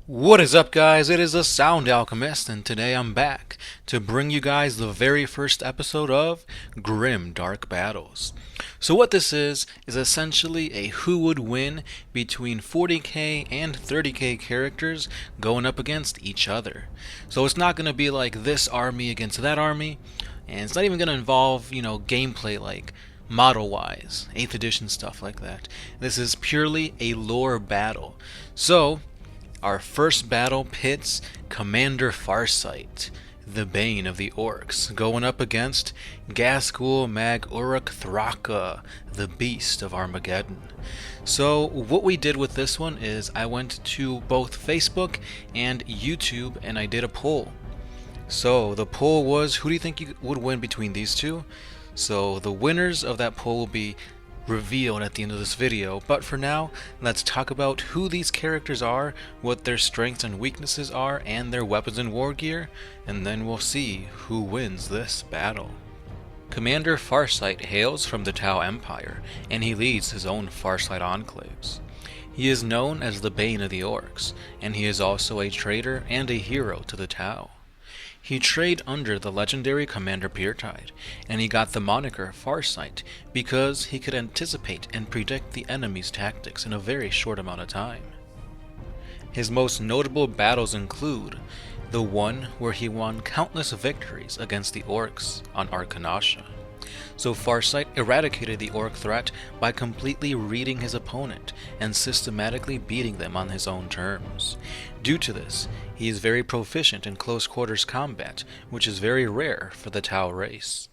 What is up, guys? It is the Sound Alchemist, and today I'm back to bring you guys the very first episode of Grim Dark Battles. So what this is essentially a who would win between 40k and 30k characters going up against each other. So it's not going to be like this army against that army, and it's not even going to involve, gameplay like model-wise, 8th edition stuff like that. This is purely a lore battle. So our first battle pits Commander Farsight, the Bane of the Orcs, going up against Ghazghkull Mag Uruk Thraka, the Beast of Armageddon. So what we did with this one is I went to both Facebook and YouTube and I did a poll. So the poll was, who do you think would win between these two? So the winners of that poll will be revealed at the end of this video, but for now, let's talk about who these characters are, what their strengths and weaknesses are, and their weapons and war gear, and then we'll see who wins this battle. Commander Farsight hails from the Tau Empire, and he leads his own Farsight enclaves. He is known as the Bane of the Orcs, and he is also a traitor and a hero to the Tau. He trained under the legendary Commander Pyrtide, and he got the moniker Farsight because he could anticipate and predict the enemy's tactics in a very short amount of time. His most notable battles include the one where he won countless victories against the Orcs on Arkanasha. So Farsight eradicated the Orc threat by completely reading his opponent and systematically beating them on his own terms. Due to this, he is very proficient in close quarters combat, which is very rare for the Tau race.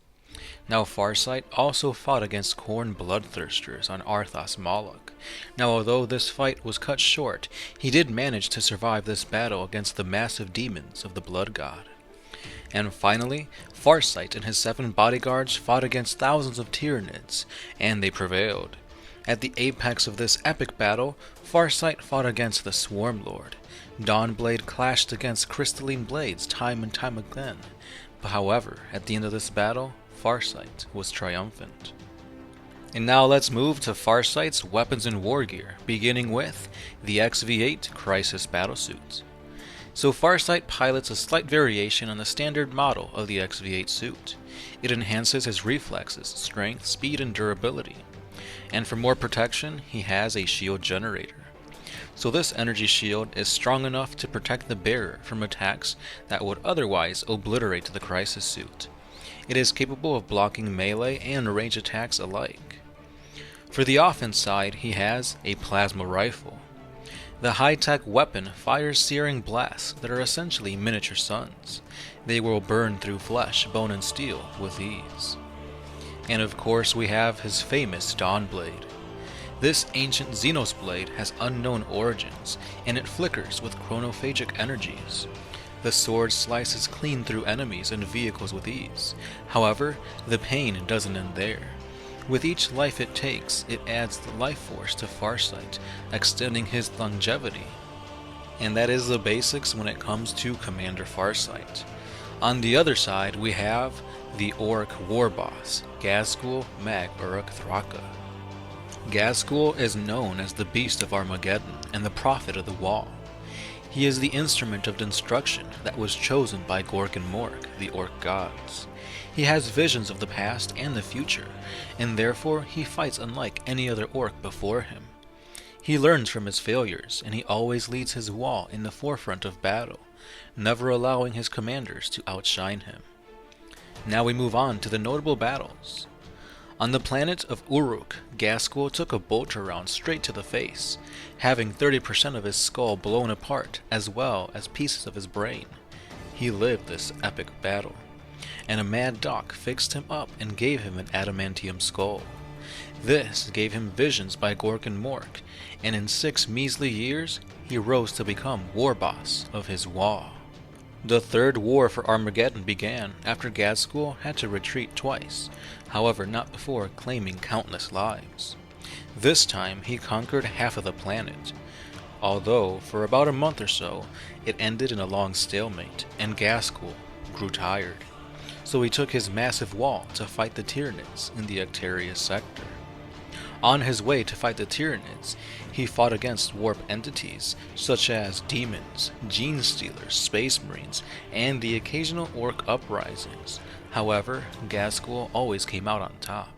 Now Farsight also fought against Khorne bloodthirsters on Arthas Moloch. Now although this fight was cut short, he did manage to survive this battle against the massive demons of the Blood God. And finally, Farsight and his 7 bodyguards fought against thousands of Tyranids, and they prevailed. At the apex of this epic battle, Farsight fought against the Swarmlord. Dawnblade clashed against Crystalline Blades time and time again, but however, at the end of this battle, Farsight was triumphant. And now let's move to Farsight's weapons and war gear, beginning with the XV8 Crisis Battlesuit. So Farsight pilots a slight variation on the standard model of the XV8 suit. It enhances his reflexes, strength, speed, and durability. And for more protection, he has a shield generator. So this energy shield is strong enough to protect the bearer from attacks that would otherwise obliterate the Crisis suit. It is capable of blocking melee and range attacks alike. For the offense side, he has a plasma rifle. The high-tech weapon fires searing blasts that are essentially miniature suns. They will burn through flesh, bone, and steel with ease. And of course we have his famous Dawnblade. This ancient Xenos blade has unknown origins, and it flickers with chronophagic energies. The sword slices clean through enemies and vehicles with ease. However, the pain doesn't end there. With each life it takes, it adds the life force to Farsight, extending his longevity. And that is the basics when it comes to Commander Farsight. On the other side, we have the Orc war boss, Ghazghkull Mag Uruk Thraka. Ghazghkull is known as the Beast of Armageddon and the Prophet of the Wall. He is the instrument of destruction that was chosen by Gork and Mork, the Orc gods. He has visions of the past and the future, and therefore he fights unlike any other orc before him. He learns from his failures, and he always leads his wall in the forefront of battle, never allowing his commanders to outshine him. Now we move on to the notable battles. On the planet of Uruk, Ghazghkull took a bolter round straight to the face, having 30% of his skull blown apart as well as pieces of his brain. He lived this epic battle, and a mad doc fixed him up and gave him an adamantium skull. This gave him visions by Gork and Mork, and in 6 measly years, he rose to become war boss of his wall. The Third War for Armageddon began after Ghazghkull had to retreat twice, however not before claiming countless lives. This time he conquered half of the planet, although for about a month or so, it ended in a long stalemate, and Ghazghkull grew tired. So he took his massive wall to fight the Tyranids in the Ectarius sector. On his way to fight the Tyranids, he fought against warp entities such as demons, gene stealers, space marines, and the occasional orc uprisings. However, Ghazghkull always came out on top.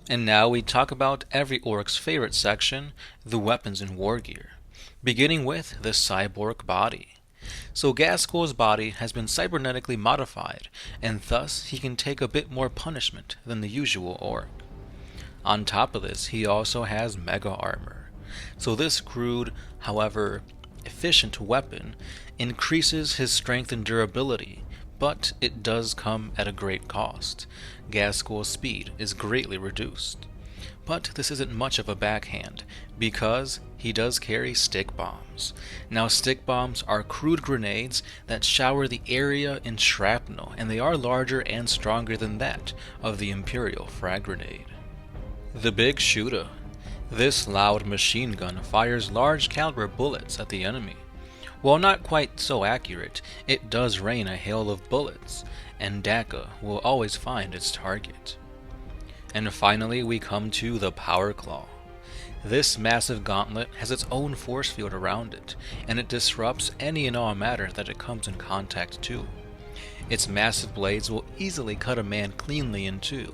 And now we talk about every orc's favorite section, the weapons and war gear, beginning with the cyborg body. So Ghazghkull's body has been cybernetically modified, and thus he can take a bit more punishment than the usual orc. On top of this, he also has mega armor. So this crude, however efficient weapon increases his strength and durability, but it does come at a great cost. Ghazghkull's speed is greatly reduced. But this isn't much of a backhand, because he does carry stick bombs. Now stick bombs are crude grenades that shower the area in shrapnel, and they are larger and stronger than that of the Imperial frag grenade. The Big Shooter. This loud machine gun fires large caliber bullets at the enemy. While not quite so accurate, it does rain a hail of bullets, and Daka will always find its target. And finally we come to the Power Claw. This massive gauntlet has its own force field around it, and it disrupts any and all matter that it comes in contact to. Its massive blades will easily cut a man cleanly in two,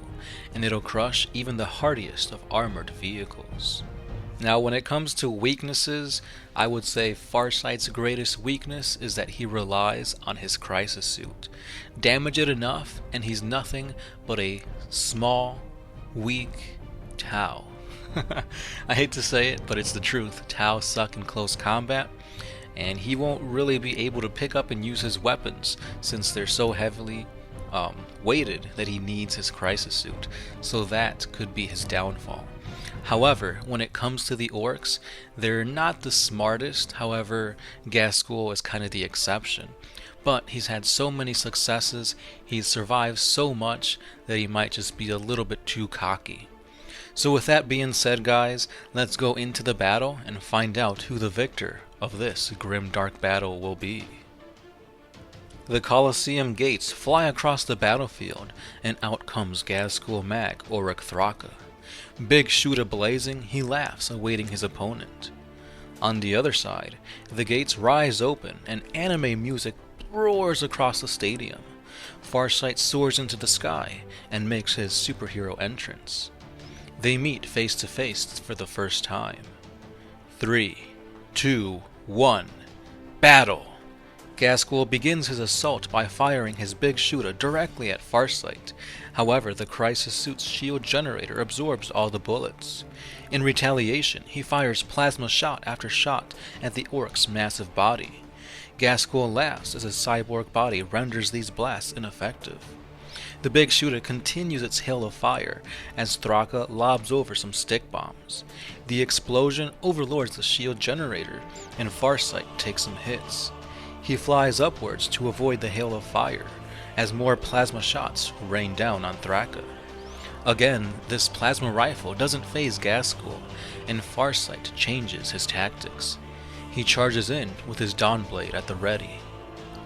and it'll crush even the hardiest of armored vehicles. Now when it comes to weaknesses, I would say Farsight's greatest weakness is that he relies on his crisis suit. Damage it enough, and he's nothing but a small, weak Tau. I hate to say it, but it's the truth. Tau suck in close combat, and he won't really be able to pick up and use his weapons since they're so heavily weighted that he needs his crisis suit. So that could be his downfall. However, when it comes to the orcs, they're not the smartest. However, Ghazghkull is kind of the exception. But he's had so many successes, he's survived so much that he might just be a little bit too cocky. So with that being said, guys, let's go into the battle and find out who the victor of this grim dark battle will be. The Colosseum gates fly across the battlefield, and out comes Ghazghkull Mag Uruk Thraka. Big Shooter blazing, he laughs, awaiting his opponent. On the other side, the gates rise open, and anime music roars across the stadium. Farsight soars into the sky and makes his superhero entrance. They meet face to face for the first time. 3, 2, 1, battle! Ghazghkull begins his assault by firing his Big Shooter directly at Farsight. However, the Crisis Suit's shield generator absorbs all the bullets. In retaliation, he fires plasma shot after shot at the orc's massive body. Ghazghkull laughs as his cyborg body renders these blasts ineffective. The Big Shooter continues its hail of fire as Thraka lobs over some stick bombs. The explosion overlords the shield generator, and Farsight takes some hits. He flies upwards to avoid the hail of fire, as more plasma shots rain down on Thraka. Again, this plasma rifle doesn't faze Ghazghkull, and Farsight changes his tactics. He charges in with his Dawnblade at the ready.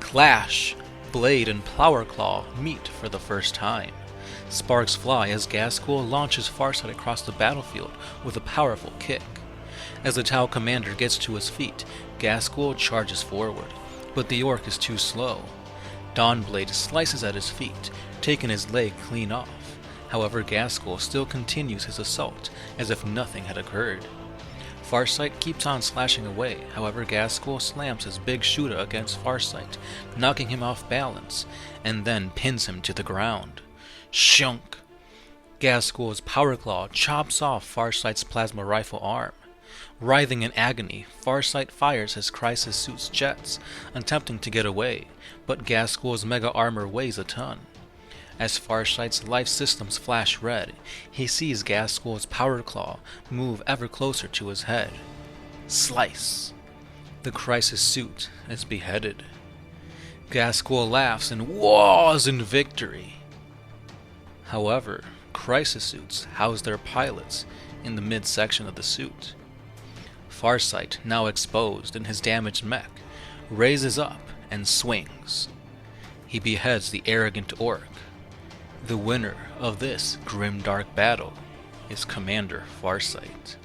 Clash! Blade and Power Claw meet for the first time. Sparks fly as Ghazghkull launches Farsight across the battlefield with a powerful kick. As the Tau commander gets to his feet, Ghazghkull charges forward, but the orc is too slow. Dawnblade slices at his feet, taking his leg clean off. However, Ghazghkull still continues his assault as if nothing had occurred. Farsight keeps on slashing away, however Ghazghkull slams his Big Shooter against Farsight, knocking him off balance, and then pins him to the ground. Shunk! Ghazghkull's Power Claw chops off Farsight's plasma rifle arm. Writhing in agony, Farsight fires his Crisis Suit's jets, attempting to get away, but Ghazghkull's mega armor weighs a ton. As Farsight's life systems flash red, he sees Ghazghkull's Power Claw move ever closer to his head. Slice! The Crisis Suit is beheaded. Ghazghkull laughs and whoas in victory. However, Crisis Suits house their pilots in the midsection of the suit. Farsight, now exposed in his damaged mech, raises up and swings. He beheads the arrogant orc. The winner of this grim dark battle is Commander Farsight.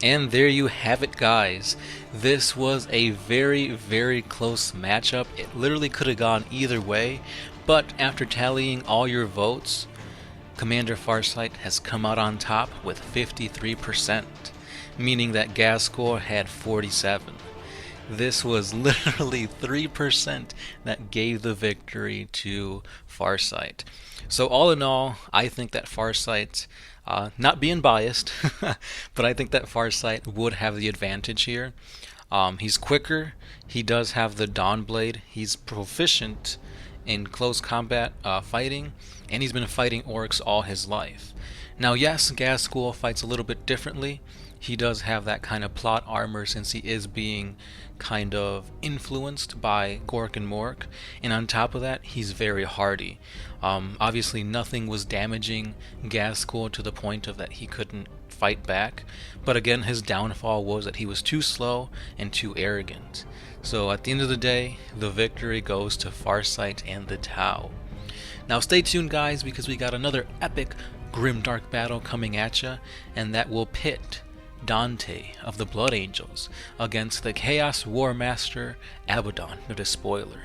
And there you have it, guys. This was a very close matchup. It literally could have gone either way, but after tallying all your votes, Commander Farsight has come out on top with 53%, meaning that Ghazghkull had 47. This was literally 3% that gave the victory to Farsight. So all in all, I think that Farsight, not being biased, but I think that Farsight would have the advantage here. He's quicker, he does have the Dawnblade, he's proficient in close combat fighting, and he's been fighting orcs all his life. Now yes, Ghazghkull fights a little bit differently. He does have that kind of plot armor since he is being kind of influenced by Gork and Mork, and on top of that, he's very hardy. Obviously nothing was damaging Ghazghkull to the point of that he couldn't fight back, but again his downfall was that he was too slow and too arrogant. So at the end of the day, the victory goes to Farsight and the Tau. Now stay tuned, guys, because we got another epic grim dark battle coming at ya, and that will pit Dante of the Blood Angels against the Chaos War Master Abaddon, no despoiler.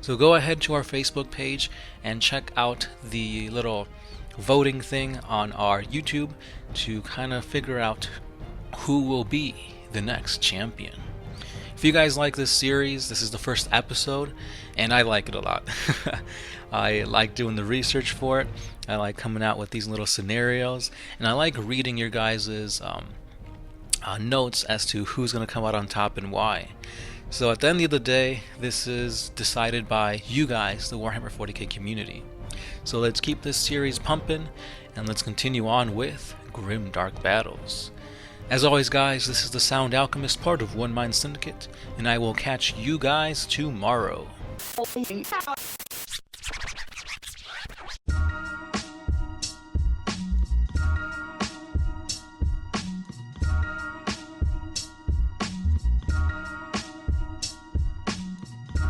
So go ahead to our Facebook page and check out the little voting thing on our YouTube to kind of figure out who will be the next champion. If you guys like this series, this is the first episode, and I like it a lot. I like doing the research for it, I like coming out with these little scenarios, and I like reading your guys' notes as to who's going to come out on top and why. So at the end of the day, this is decided by you guys, the Warhammer 40K community. So let's keep this series pumping, and let's continue on with grim dark battles. As always, guys, this is the Sound Alchemist, part of One Mind Syndicate, and I will catch you guys tomorrow.